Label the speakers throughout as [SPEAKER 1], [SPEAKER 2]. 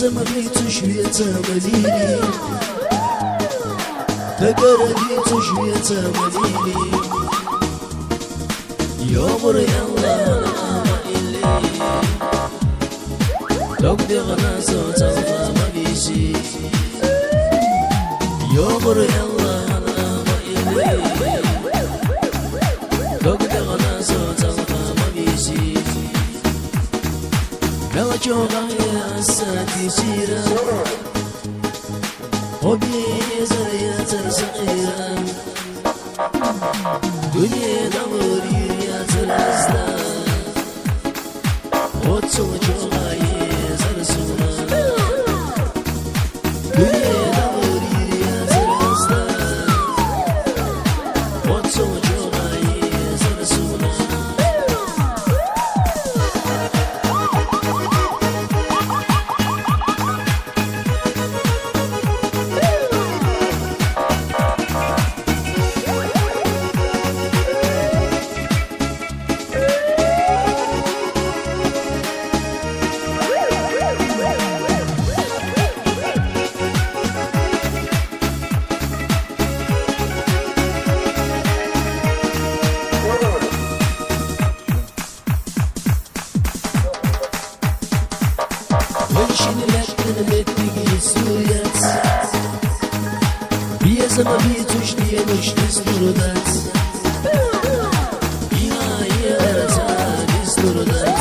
[SPEAKER 1] ما بيتو شوية مليلي تقرا بيتو شوية مليلي يومر يلا ما إلي لو بدغنا صوت ما بيشي يومر يلا ما إلي لو بدغنا صوت ما بيشي لو جوغا يا ساتي شيرا وبي زريا صغيرا دنيا دوري يا ترستا وتصو جوغا يا زرسونا دنيا دوري يا ترستا وتصو جوغا يا زرسونا Sama bituş diyemiş biz durdat İnayarata biz durdat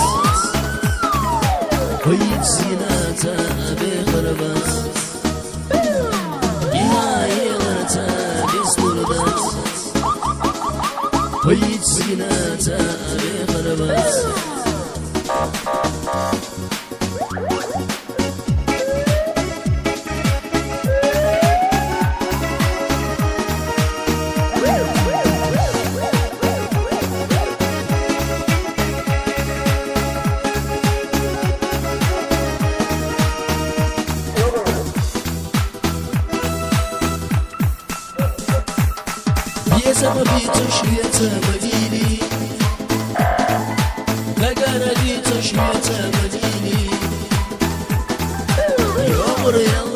[SPEAKER 1] Koyit zinata be karabat İnayarata biz durdat Koyit zinata be karabat Sama bituş yata madini Nagara bituş yata madini Yomur yalla